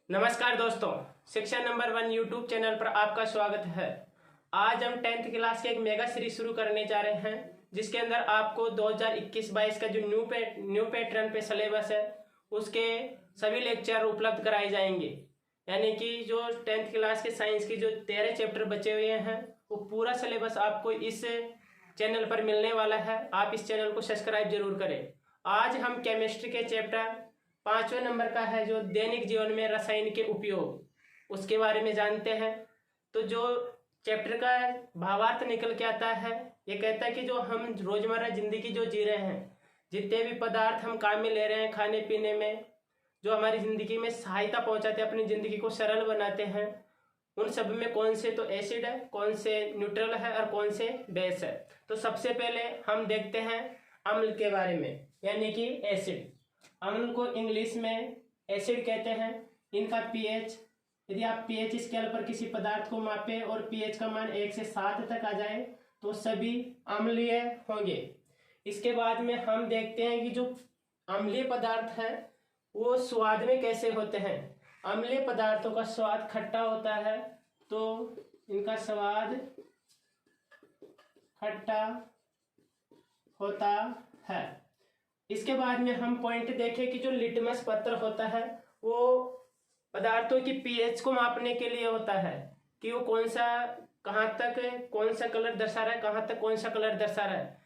नमस्कार दोस्तों, शिक्षा नंबर 1 यूट्यूब चैनल पर आपका स्वागत है। आज हम 10th क्लास के एक मेगा सीरीज शुरू करने जा रहे हैं, जिसके अंदर आपको 2021-22 का जो न्यू पैटर्न पे सिलेबस है उसके सभी लेक्चर उपलब्ध कराए जाएंगे। यानी कि जो 10th क्लास के साइंस की जो 13 चैप्टर बचे हुए हैं वो पूरा सिलेबस आपको इस चैनल पर मिलने वाला है। आप इस चैनल को सब्सक्राइब जरूर करें। आज हम केमिस्ट्री के चैप्टर 5वें नंबर का है जो दैनिक जीवन में रसायन के उपयोग, उसके बारे में जानते हैं। तो जो चैप्टर का भावार्थ निकल के आता है, ये कहता है कि जो हम रोजमर्रा जिंदगी जो जी रहे हैं, जितने भी पदार्थ हम काम में ले रहे हैं खाने पीने में, जो हमारी जिंदगी में सहायता पहुंचाते हैं, अपनी जिंदगी को सरल बनाते हैं, उन सब में कौन से तो एसिड है, कौन से न्यूट्रल है और कौन से बेस है। तो सबसे पहले हम देखते हैं अम्ल के बारे में, यानी कि एसिड। अम्ल को इंग्लिश में एसिड कहते हैं। इनका पीएच, यदि आप पीएच स्केल पर किसी पदार्थ को मापें और पीएच का मान 1 से 7 तक आ जाए तो सभी अम्लीय होंगे। इसके बाद में हम देखते हैं कि जो अम्लीय पदार्थ है वो स्वाद में कैसे होते हैं। अम्लीय पदार्थों का स्वाद खट्टा होता है, तो इनका स्वाद खट्टा होता है। इसके बाद में हम पॉइंट देखें कि जो लिटमस पत्र होता है वो पदार्थों की पीएच को मापने के लिए होता है कि वो कौन सा कहाँ तक कौन सा कलर दर्शा रहा है, कहाँ तक कौन सा कलर दर्शा रहा है।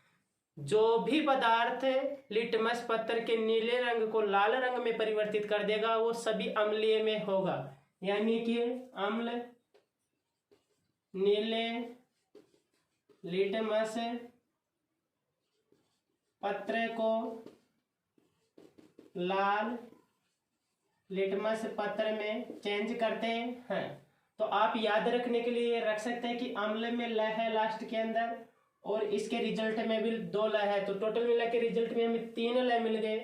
जो भी पदार्थ लिटमस पत्र के नीले रंग को लाल रंग में परिवर्तित कर देगा वो सभी अम्लीय में होगा। यानी कि अम्ल नीले लिटमस पत्र को लाल लिटमस पत्र में चेंज करते हैं। तो आप याद रखने के लिए रख सकते हैं कि अम्ल में ल है लास्ट के अंदर और इसके रिजल्ट में भी 2 ल है, तो टोटल मिला के रिजल्ट में हमें 3 ल मिल गए।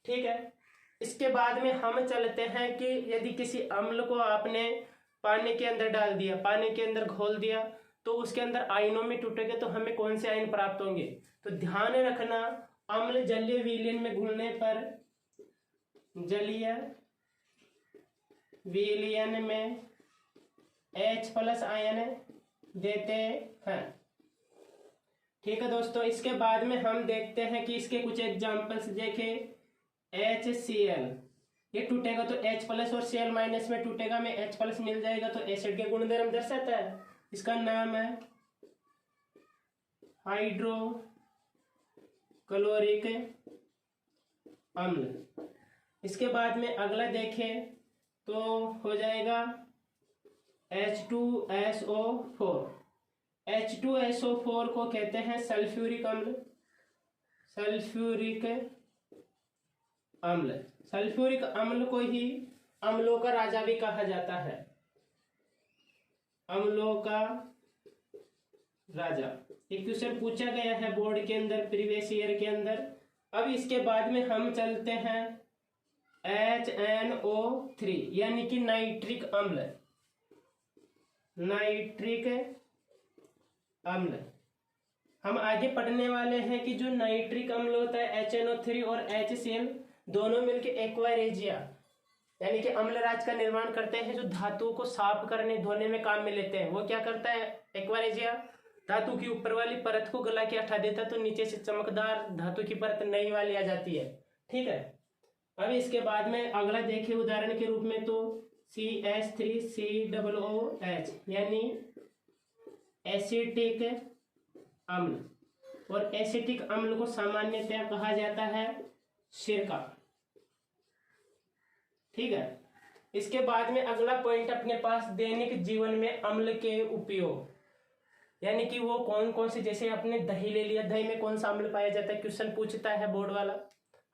ठीक है। इसके बाद में हम चलते हैं कि यदि किसी अम्ल को आपने पानी के अंदर डाल दिया, पानी के अंदर घोल दिया, तो उसके अंदर आयनों में टूटेगा तो हमें कौन से आयन प्राप्त होंगे। तो ध्यान रखना, अम्ल जलीय विलयन में घुलने पर जलीय विलयन में H+ आयन देते हैं। ठीक है दोस्तों। इसके बाद में हम देखते हैं कि इसके कुछ एग्जांपल्स देखें। HCl ये टूटेगा तो H+ और Cl- में टूटेगा, में H+ मिल जाएगा तो एसिड के गुणधर्म दर्शाता है। इसका नाम है हाइड्रोक्लोरिक अम्ल। इसके बाद में अगला देखें तो हो जाएगा H2SO4। H2SO4 को कहते हैं सल्फ्यूरिक अम्ल। सल्फ्यूरिक अम्ल, सल्फ्यूरिक अम्ल को ही अम्लों का राजा भी कहा जाता है। अम्लों का राजा एक क्वेश्चन पूछा गया है बोर्ड के अंदर, प्रीवियस ईयर के अंदर। अब इसके बाद में हम चलते हैं HNO3 यानी कि नाइट्रिक अम्ल। नाइट्रिक अम्ल हम आगे पढ़ने वाले हैं कि जो नाइट्रिक अम्ल होता है HNO3 और HCl दोनों मिलकर एक्वारेजिया यानी कि अम्लराज का निर्माण करते हैं, जो धातु को साफ करने धोने में काम में लेते हैं। वो क्या करता है एक्वारेजिया, धातु की ऊपर वाली परत को गला के हटा देता है, तो नीचे से चमकदार धातु की परत नई वाली आ जाती है। ठीक है। अब इसके बाद में अगला देखिए उदाहरण के रूप में तो CH3COOH यानी एसिटिक अम्ल, और एसिटिक अम्ल को सामान्यतः कहा जाता है सिरका। ठीक है। इसके बाद में अगला पॉइंट अपने पास दैनिक जीवन में अम्ल के उपयोग, यानी कि वो कौन कौन से, जैसे आपने दही ले लिया, दही में कौन सा अम्ल पाया जाता है, क्वेश्चन पूछता है बोर्ड वाला,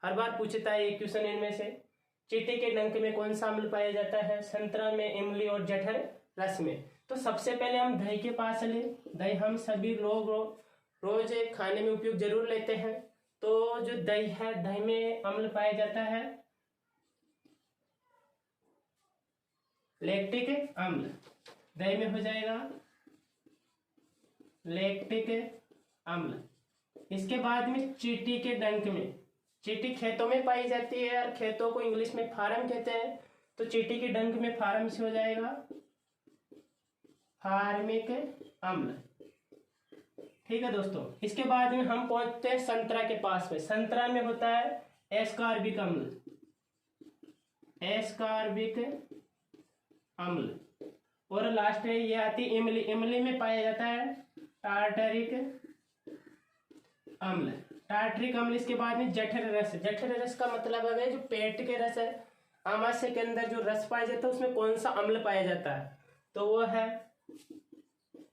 हर बार पूछता है ये क्वेश्चन इनमें से। चींटी के डंक में कौन सा अम्ल पाया जाता है, संतरा में, इमली और जठर रस में। तो सबसे पहले हम दही के पास ले। दही हम सभी लोग रोज खाने में उपयोग जरूर लेते हैं। तो जो दही है, दही में अम्ल पाया जाता है लैक्टिक अम्ल। दही में हो जाएगा लैक्टिक अम्ल। इसके बाद में चींटी के डंक में, चींटी खेतों में पाई जाती है और खेतों को इंग्लिश में फार्म कहते हैं। तो चींटी की डंक में फार्म से हो जाएगा फार्मिक अम्ल। ठीक है दोस्तों, इसके बाद में हम पहुंचते हैं संतरा के पास में। संतरा में होता है एस्कॉर्बिक अम्ल, एस्कॉर्बिक अम्ल। और लास्ट में ये आती है इमली। इमली में पाया जाता है टार्टरिक अम्ल, टार्टरिक अम्ल। इसके बाद में जठर रस। जठर रस का मतलब है जो पेट के रस है, आमाशय के अंदर जो रस पाया जाता है उसमें कौन सा अम्ल पाया जाता है, तो वो है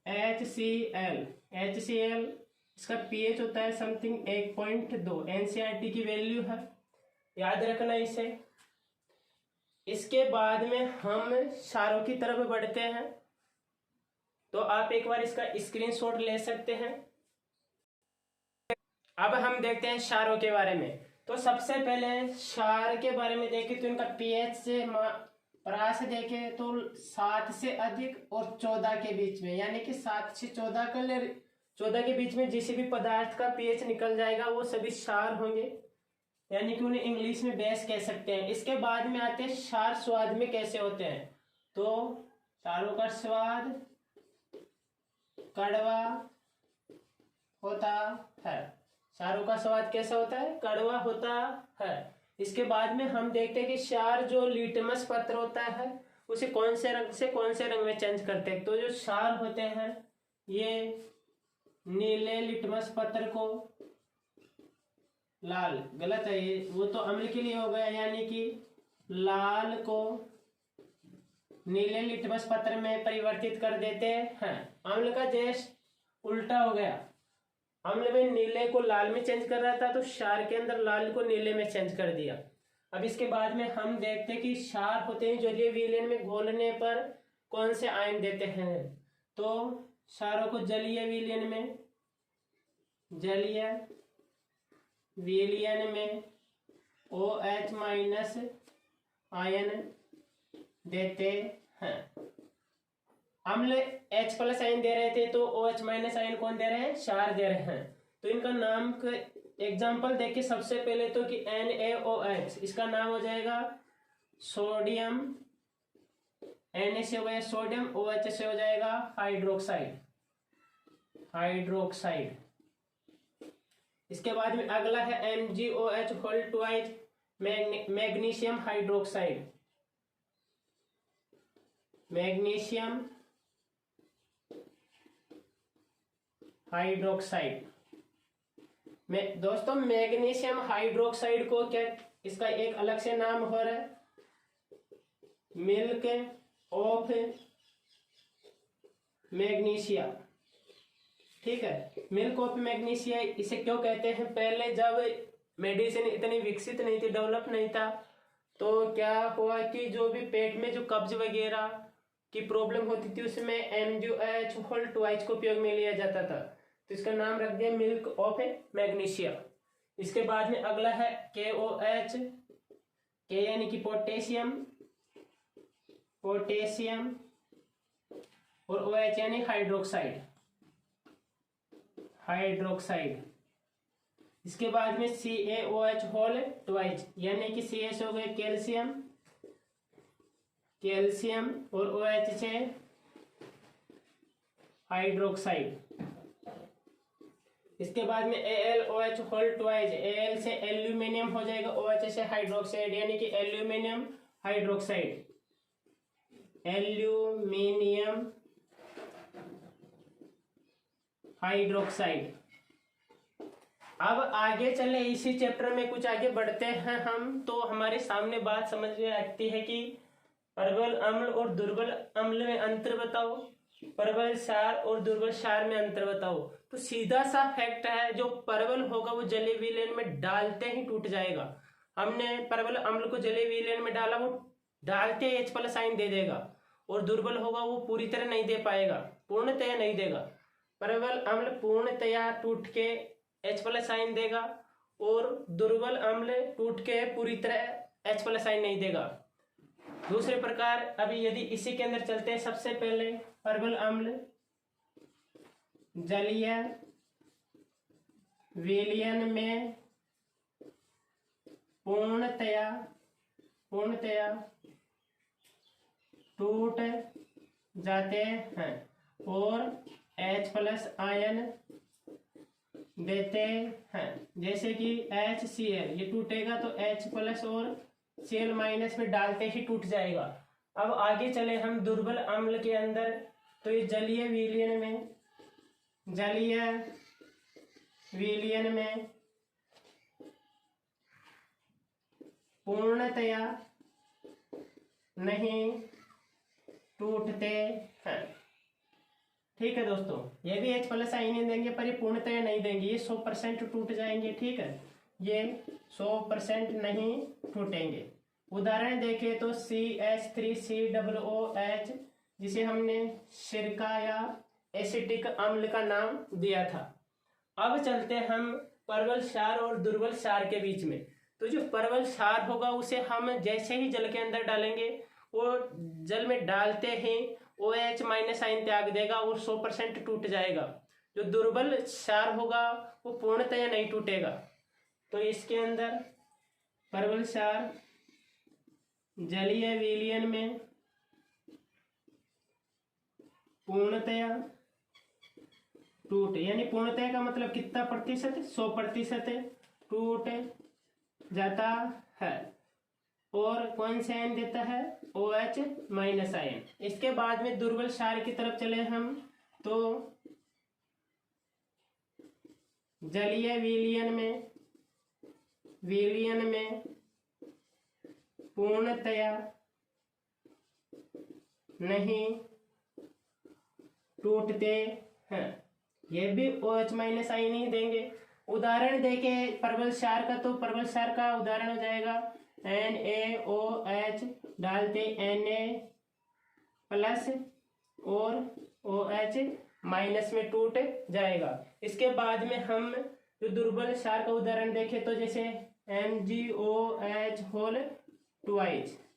HCl। HCl इसका pH होता है समथिंग 1.2। NCERT की वैल्यू है, याद रखना इसे। इसके बाद में हम क्षारों की तरफ बढ़ते हैं, तो आप एक बार इसका स्क्रीनशॉट ले सकते हैं। अब हम देखते हैं क्षारों के बारे में। तो सबसे पहले क्षार के बारे में देखें तो इनका pH से परास देखें तो 7 से अधिक और 14 के बीच में, यानी कि 7 से 14 के बीच में जिस भी पदार्थ का pH निकल जाएगा वो सभी क्षार होंगे, यानी कि उन्हें इंग्लिश में बेस कह सकते हैं। इसके बाद में आते हैं क्षार स्वाद में कैसे होते हैं। तो क्षारों का स्वाद कड़वा होता है। क्षारों का स्वाद कैसा होता है, कड़वा होता है। इसके बाद में हम देखते हैं कि क्षार जो लिटमस पत्र होता है उसे कौन से रंग से कौन से रंग में चेंज करते हैं। तो जो क्षार होते हैं ये नीले लिटमस पत्र को, लाल गलत है ये, वो तो अम्ल के लिए हो गया, यानी कि लाल को नीले लिटमस पत्र में परिवर्तित कर देते हैं। अम्ल का जैसे उल्टा हो गया, अम्ल में नीले को लाल में चेंज कर रहा था तो क्षार के अंदर लाल को नीले में चेंज कर दिया। अब इसके बाद में हम देखते हैं कि क्षार होते हैं जलीय विलयन में घोलने पर कौन से आयन देते हैं। तो क्षारों को जलीय विलयन में, जलीय विलयन में OH माइनस आयन देते हैं। अम्ल H प्लस आयन दे रहे थे तो OH माइनस आयन कौन दे रहे हैं, क्षार दे रहे हैं। तो इनका नाम का एग्जाम्पल देखिए सबसे पहले तो कि NaOH, इसका नाम हो जाएगा सोडियम, Na से हो गया सोडियम, OH से हो जाएगा हाइड्रोक्साइड, हाइड्रोक्साइड। इसके बाद में अगला है MgOH whole twice magnesium hydroxide, magnesium hydroxide. दोस्तों मैग्नीशियम हाइड्रोक्साइड को क्या, इसका एक अलग से नाम हो रहा है मिल्क ऑफ मैग्नीशिया। ठीक है, मिल्क ऑफ मैग्नीशिया इसे क्यों कहते हैं, पहले जब मेडिसिन इतनी विकसित नहीं थी, डेवलप नहीं था, तो क्या हुआ कि जो भी पेट में जो कब्ज वगैरह की प्रॉब्लम होती थी उसमें MgOH होल ट्वाइस को उपयोग में लिया जाता था, तो इसका नाम रख दिया मिल्क ऑफ मैग्नीशिया। इसके बाद में अगला है KOH, K यानी कि पोटेशियम, पोटेशियम, और OH यानी हाइड्रोक्साइड, हाइड्रोक्साइड। इसके बाद में CaOH होल ट्वाइस, यानी कि Ca से हो गए कैल्शियम, कैल्शियम, और OH से हाइड्रोक्साइड। इसके बाद में AlOH होल ट्वाइस, Al से एल्यूमिनियम हो जाएगा, OH से हाइड्रोक्साइड, यानी कि एल्यूमिनियम हाइड्रोक्साइड, एल्यूमिनियम हाइड्रोक्साइड। अब आगे चले, इसी चैप्टर में कुछ आगे बढ़ते हैं हम, तो हमारे सामने बात समझ में आती है कि प्रबल अम्ल और दुर्बल अम्ल में अंतर बताओ, प्रबल क्षार और दुर्बल क्षार में अंतर बताओ। तो सीधा सा फैक्ट है, जो प्रबल होगा वो जलीय विलयन में डालते ही टूट जाएगा। हमने प्रबल अम्ल को जलीय विलयन में डाला, वो डालते ही H प्लस आयन दे देगा, और दुर्बल होगा वो पूरी तरह नहीं दे पाएगा, पूर्णतया नहीं देगा। प्रबल अम्ल पूर्णतया टूट के H प्लस आयन देगा, और दुर्बल अम्ल टूट के पूरी तरह H प्लस आयन नहीं देगा। दूसरे प्रकार, अभी यदि इसी के अंदर चलते हैं, सबसे पहले प्रबल अम्ल जलीय विलयन में पूर्णतया टूट जाते हैं और H+ आयन देते हैं। जैसे कि HCl ये टूटेगा तो H+ और Cl- में डालते ही टूट जाएगा। अब आगे चले हम दुर्बल अम्ल के अंदर, तो ये जलीय विलयन में पूर्णतया नहीं टूटते हैं। ठीक है दोस्तों, ये भी H+ आयन देंगे पर ये पूर्णतया नहीं देंगे, ये 100% टूट जाएंगे। ठीक है, ये 100% नहीं टूटेंगे। उदाहरण देखें तो CH3COOH जिसे हमने सिरका या एसिटिक अम्ल का नाम दिया था। अब चलते हम प्रबल क्षार और दुर्बल क्षार के बीच में। तो जो प्रबल क्षार होगा उसे हम जैसे ही जल के अंदर डालेंगे वो जल में डालते ही OH- आयन त्याग देगा और 100% टूट जाएगा। जो दुर्बल क्षार होगा वो पूर्णतया नहीं टूटेगा। तो इसके अंदर प्रबल क्षार जलीय विलयन में पूर्णतया टूट, यानी पूर्णतया का मतलब कितना प्रतिशत, 100% टूट जाता है। और कौन सा आयन देता है, OH- आयन। इसके बाद में दुर्बल क्षार की तरफ चले हम, तो जलीय विलयन में पूर्णतया नहीं टूटते हैं। ये भी OH- आयन ही देंगे। उदाहरण देके प्रबल क्षार का, तो प्रबल क्षार का उदाहरण हो जाएगा NaOH डालते Na+ और OH- में टूट जाएगा। इसके बाद में हम जो दुर्बल क्षार का उदाहरण देखें तो जैसे MgOH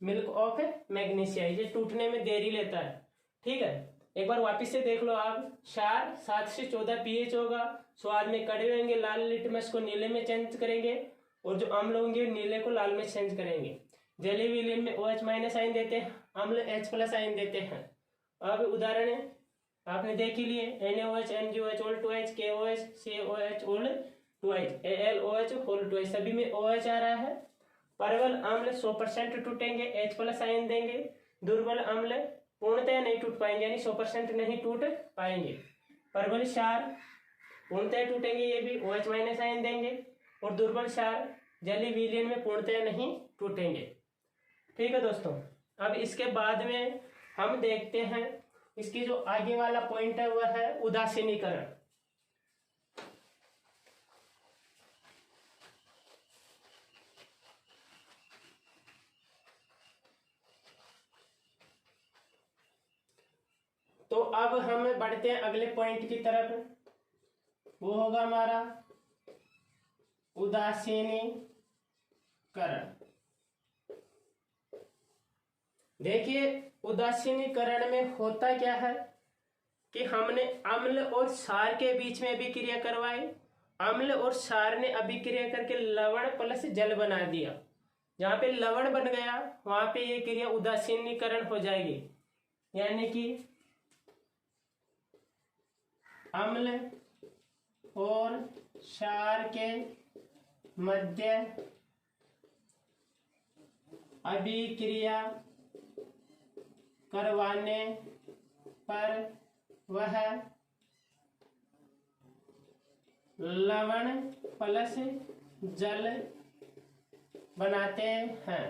मिल्क ऑफ मैग्नीशिया, ये टूटने में देरी लेता है। ठीक है, एक बार वापस से देख लो आप। क्षार 7 से 14 pH होगा, स्वाद में कड़वे होंगे, लाल लिटमस को नीले में चेंज करेंगे और जो अम्ल होंगे नीले को लाल में चेंज करेंगे। जलीय विलयन में OH- आयन देते हैं, अम्ल H+ आयन देते हैं। अब उदाहरण आपने देख ही लिए, NaOH, MgOH all 2H, KOH, COH all 2H, AlOH whole 2H, सभी में OH आ रहा है। प्रबल अम्ल 100% टूटेंगे, H+ आयन देंगे। दुर्बल अम्ल पूर्णतया नहीं टूट पाएंगे, यानी 100% नहीं टूट पाएंगे। प्रबल क्षार पूर्णतया टूटेंगे, ये भी OH- आयन देंगे। और दुर्बल क्षार जलीय विलयन में पूर्णतया नहीं टूटेंगे। ठीक है दोस्तों, अब इसके बाद में हम देखते हैं इसकी जो आगे वाला पॉइंट है वह है उदासीनीकरण। तो अब हम बढ़ते हैं अगले पॉइंट की तरफ, वो होगा हमारा उदासीनीकरण। देखिए, उदासीनीकरण में होता क्या है कि हमने अम्ल और क्षार के बीच में अभिक्रिया करवाई। अम्ल और क्षार ने अभिक्रिया करके लवण प्लस जल बना दिया। जहां पे लवण बन गया वहां पे ये क्रिया उदासीनीकरण हो जाएगी, यानी कि अम्ल और क्षार के मध्य अभिक्रिया करवाने पर वह लवण प्लस जल बनाते हैं।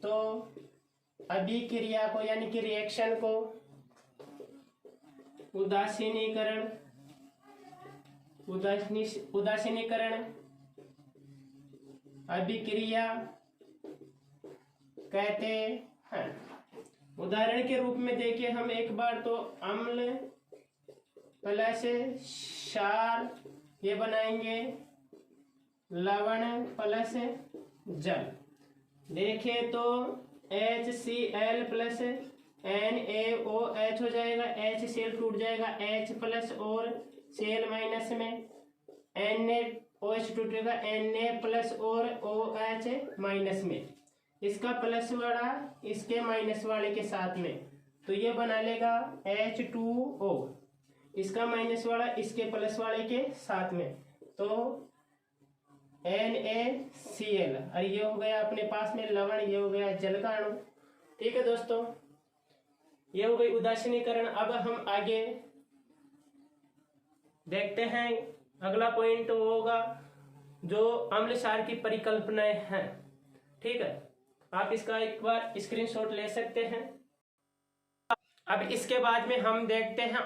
तो अभिक्रिया को यानी कि रिएक्शन को उदासीनीकरण अभिक्रिया कहते हैं। उदाहरण के रूप में देखिए हम एक बार, तो अम्ल प्लस क्षार ये बनाएंगे लवण प्लस जल। देखें तो HCl प्लस NaOH हो जाएगा, HCl टूट जाएगा H+ और Cl- में, NaOH टूटेगा Na+ और OH- में। इसका प्लस वाला इसके माइनस वाले के साथ में, तो ये बना लेगा H2O, इसका माइनस वाला इसके प्लस वाले के साथ में, तो NaCl, और ये हो गया अपने पास में लवण, ये हो गया जल का अणु। ठीक है दोस्तों, ये हो गई उदासीनीकरण। अब हम आगे देखते हैं, अगला पॉइंट होगा जो अम्ल क्षार की परिकल्पनाएं हैं। ठीक है, आप इसका एक बार स्क्रीनशॉट ले सकते हैं। अब इसके बाद में हम देखते हैं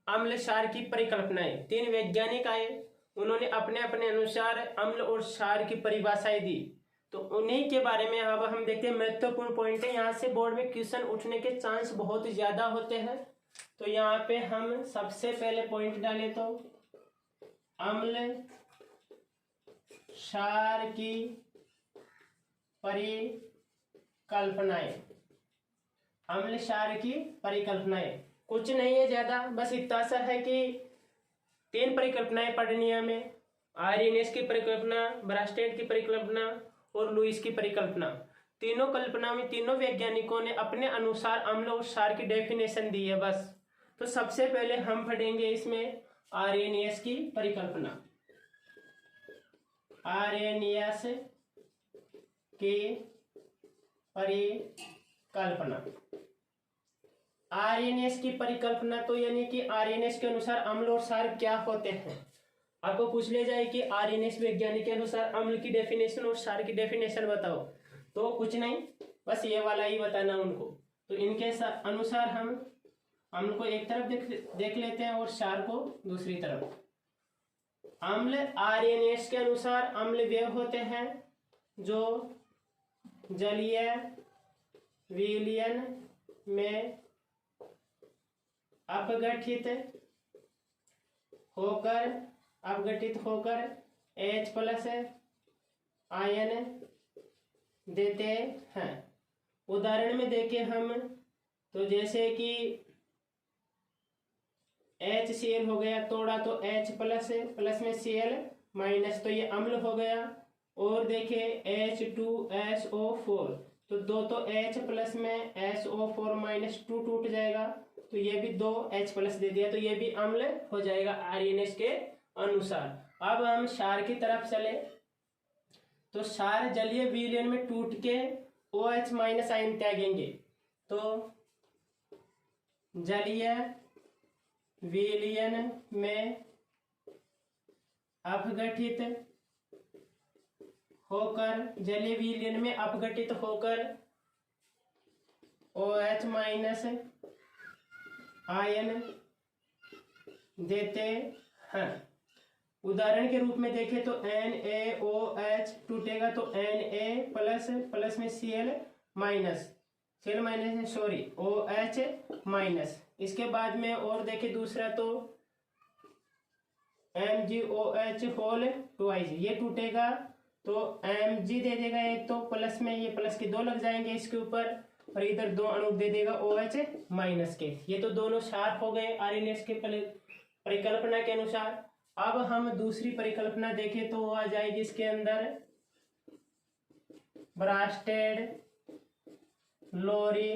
अम्ल क्षार की परिकल्पनाएं। 3 वैज्ञानिक आए, उन्होंने अपने अपने अनुसार अम्ल और क्षार की परिभाषाएं दी, तो उन्हीं के बारे में अब हम देखते हैं। महत्वपूर्ण पॉइंट है, यहाँ से बोर्ड में क्वेश्चन उठने के चांस बहुत ज्यादा होते हैं। तो यहाँ पे हम सबसे पहले पॉइंट डालें तो अम्ल क्षार की परिकल्पनाएं। अम्ल क्षार की परिकल्पनाएं कुछ नहीं है ज्यादा, बस इतना सा है कि 3 परिकल्पनाएं पढ़नी है हमें। आर्यनेस की परिकल्पना, ब्रास्टेड की परिकल्पना और लुईस की परिकल्पना। तीनों कल्पना में तीनों वैज्ञानिकों ने अपने अनुसार अम्ल और क्षार की डेफिनेशन दी है बस। तो सबसे पहले हम पढ़ेंगे इसमें आर्यनेस की परिकल्पना। आर्यनेस की परिकल्पना। आर्यनेस की परिकल्पना तो यानी कि आर्यनेस के अनुसार अम्ल और क्षार क्या होते हैं। आपको पूछ ले जाए कि आर्यनेस वैज्ञानिक के अनुसार अम्ल की डेफिनेशन और क्षार की डेफिनेशन बताओ, तो कुछ नहीं, बस ये वाला ही बताना उनको। तो इनके अनुसार हम अम्ल को एक तरफ देख लेते हैं और क्षार को दूसरी तरफ। अम्ल आर्यनेस के अनुसार अम्ल वे होते हैं जो जलीय विलयन में अपघटित होकर H+ आयन देते हैं। उदाहरण में देखें हम तो जैसे कि HCl हो गया, तोड़ा तो H+ प्लस में Cl-, तो ये अम्ल हो गया। और देखें H2SO4, तो 2 तो H+ में SO4- 2 टूट जाएगा, तो ये भी 2 H+ दे दिया, तो ये भी अम्ल हो जाएगा आर्यनेस के अनुसार। अब हम क्षार की तरफ चले तो क्षार जलीय विलयन में टूट के OH- आयन त्यागेंगे, तो जलीय विलयन में अपघटित होकर OH- आयन देते हैं। उदाहरण के रूप में देखें तो NaOH टूटेगा तो Na प्लस में OH-। इसके बाद में और देखें दूसरा तो MgOH2, ये टूटेगा तो Mg दे देगा एक, तो प्लस में ये प्लस के 2 लग जाएंगे इसके ऊपर, और इधर 2 अणु दे देगा OH- के। ये तो दोनों क्षार हो गए आर्यनेस के परिकल्पना के अनुसार। अब हम दूसरी परिकल्पना देखें तो आ जाएगी इसके अंदर ब्रास्टेड लोरी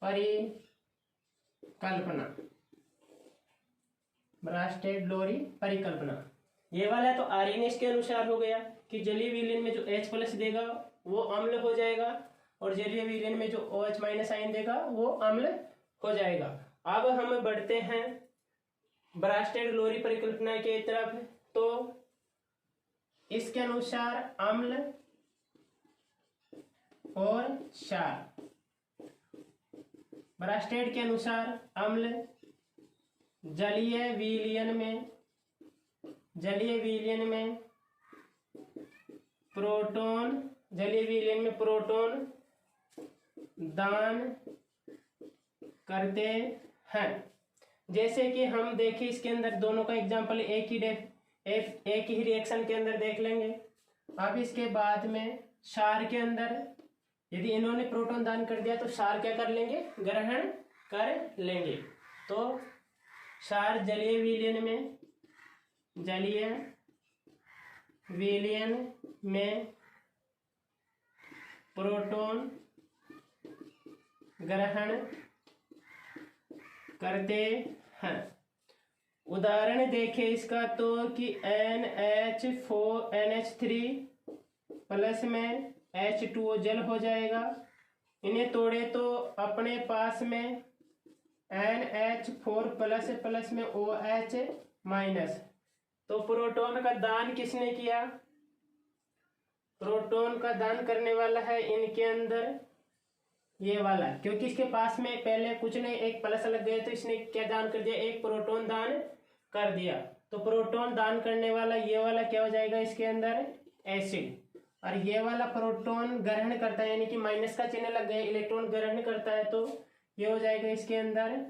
परिकल्पना। ब्रास्टेड लोरी परिकल्पना, ये वाला तो आर्यनेस के अनुसार हो गया कि जलीय विलयन में जो H+ देगा वो अम्ल हो जाएगा, और जलीय विलयन में जो OH- आयन देगा वो अम्ल हो जाएगा। अब हम बढ़ते हैं ब्रास्टेड लोरी परिकल्पना के तरफ, तो इसके अनुसार अम्ल और क्षार। ब्रास्टेड के अनुसार अम्ल जलीय विलयन में प्रोटॉन दान करते हैं। जैसे कि हम देखें इसके अंदर दोनों का एग्जांपल एक ही रिएक्शन के अंदर देख लेंगे। अब इसके बाद में क्षार के अंदर यदि इन्होंने प्रोटॉन दान कर दिया तो क्षार क्या कर लेंगे, ग्रहण कर लेंगे। तो क्षार जलीय विलयन में प्रोटॉन ग्रहण करते हैं। उदाहरण देखें इसका तो कि NH3 प्लस में H2O जल हो जाएगा। इन्हें तोड़े तो अपने पास में NH4 प्लस प्लस में OH माइनस। तो प्रोटॉन का दान किसने किया? प्रोटॉन का दान करने वाला है इनके अंदर ये वाला, क्योंकि इसके पास में पहले कुछ नहीं, एक प्लस लग गया तो इसने क्या दान कर दिया? एक प्रोटॉन दान कर दिया। तो प्रोटॉन दान करने वाला ये वाला क्या हो जाएगा इसके अंदर? एसिड। और ये वाला प्रोटॉन ग्रहण करता है, यानी कि माइनस का चिन्ह लग गया, इलेक्ट्रॉन ग्रहण करता है, तो ये हो जाएगा इसके अंदर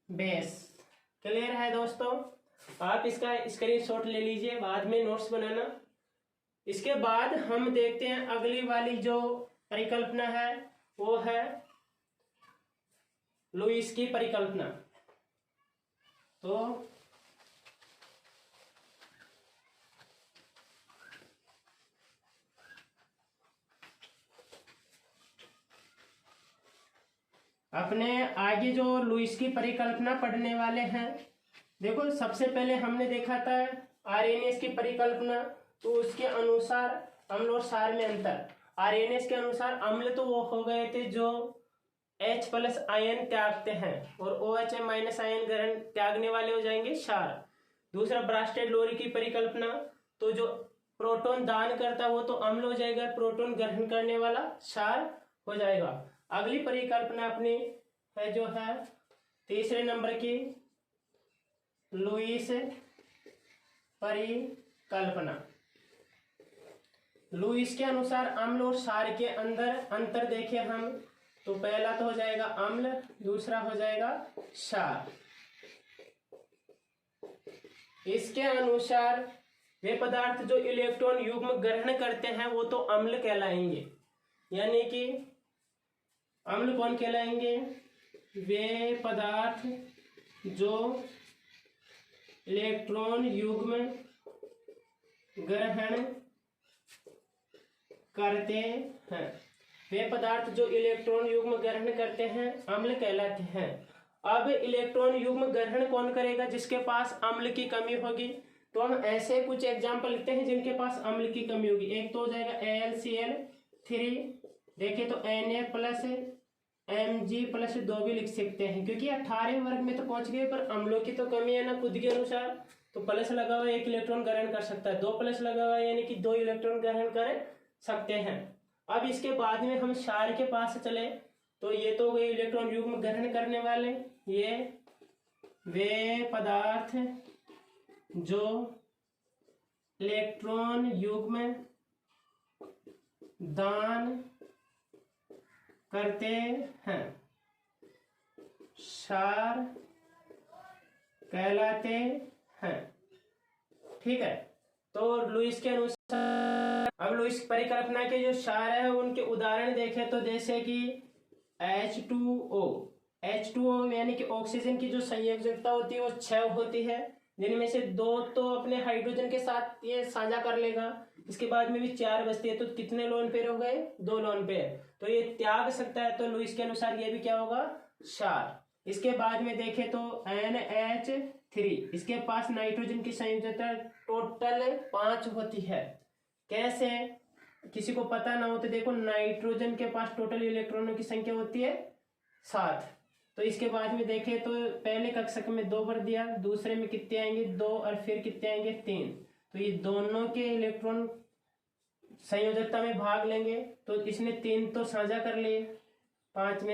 बेस। क्लियर है दोस्तों? आप इसका स्क्रीनशॉट ले लीजिए, बाद में नोट्स बनाना। इसके बाद हम देखते हैं अगली वाली जो परिकल्पना है वो है लुईस की परिकल्पना। तो अपने आगे जो लुईस की परिकल्पना पढ़ने वाले हैं, देखो सबसे पहले हमने देखा था आरएनएस की परिकल्पना, तो उसके अनुसार अम्ल और क्षार में अंतर। आरएनएस के अनुसार अम्ल तो वो हो गए थे जो H प्लस आयन त्यागते हैं, और OH माइनस आयन ग्रहण त्यागने वाले हो जाएंगे क्षार। दूसरा ब्रास्टेड लोरी की परिकल्पना, तो जो प्रोटॉन दान करता है वो तो अम्ल हो जाएगा, प्रोटॉन ग्रहण करने वाला क्षार हो जाएगा। अगली परिकल्पना अपनी है जो है तीसरे नंबर की लुईस परिकल्पना। लुईस के अनुसार अम्ल और क्षार के अंदर अंतर देखें हम, तो पहला तो हो जाएगा अम्ल, दूसरा हो जाएगा क्षार। इसके अनुसार वे पदार्थ जो इलेक्ट्रॉन युग्म ग्रहण करते हैं वो तो अम्ल कहलाएंगे, यानी कि अम्ल कौन कहलाएंगे? वे पदार्थ जो इलेक्ट्रॉन युग्म ग्रहण करते हैं, वे पदार्थ जो इलेक्ट्रॉन युग्म ग्रहण करते हैं अम्ल कहलाते हैं। अब इलेक्ट्रॉन युग्म ग्रहण कौन करेगा? जिसके पास अम्ल की कमी होगी। तो हम ऐसे कुछ एग्जाम्पल लिखते हैं जिनके पास अम्ल की कमी होगी। एक तो हो जाएगा AlCl3, देखें तो Na प्लस Mg प्लस 2 भी लिख सकते हैं, क्योंकि 18वें वर्ग में तो पहुंच गए, पर अम्लों की तो कमी है ना खुद के अनुसार। तो प्लस लगा हुआ एक इलेक्ट्रॉन ग्रहण कर सकता है, 2 प्लस लगा हुआ यानी कि 2 इलेक्ट्रॉन ग्रहण कर सकते हैं। अब इसके बाद में हम क्षार के पास चले, तो ये तो गए इलेक्ट्रॉन युग्म ग्रहण करने वाले। ये वे पदार्थ जो इलेक्ट्रॉन युग्म दान करते हैं क्षार कहलाते हैं। ठीक है, तो लुईस के अनुसार अब लुईस परिकल्पना के जो क्षार है उनके उदाहरण देखें तो जैसे कि H2O यानी कि ऑक्सीजन की जो संयोजकता होती है वो 6 होती है, जिनमें से 2 तो अपने हाइड्रोजन के साथ ये साझा कर लेगा। इसके बाद में भी 4 बचती है, तो कितने लोन पेयर हो गए? 2 लोन पेयर, तो ये त्याग सकता है। तो लुईस के अनुसार ये भी क्या होगा? क्षार। इसके बाद में देखें तो NH3, इसके पास नाइट्रोजन की संयोजकता टोटल 5 होती है। कैसे? किसी को पता ना हो तो देखो, नाइट्रोजन के पास टोटल इलेक्ट्रॉनों की संख्या होती है 7। तो इसके बाद में देखें तो पहले कक्षक में 2 भर दिया, दूसरे में कितने आएंगे? 2, और फिर कितने आएंगे? 3। तो ये दोनों के इलेक्ट्रॉन संयोजकता में भाग लेंगे, तो इसने 3 तो साझा कर लिए 5 में।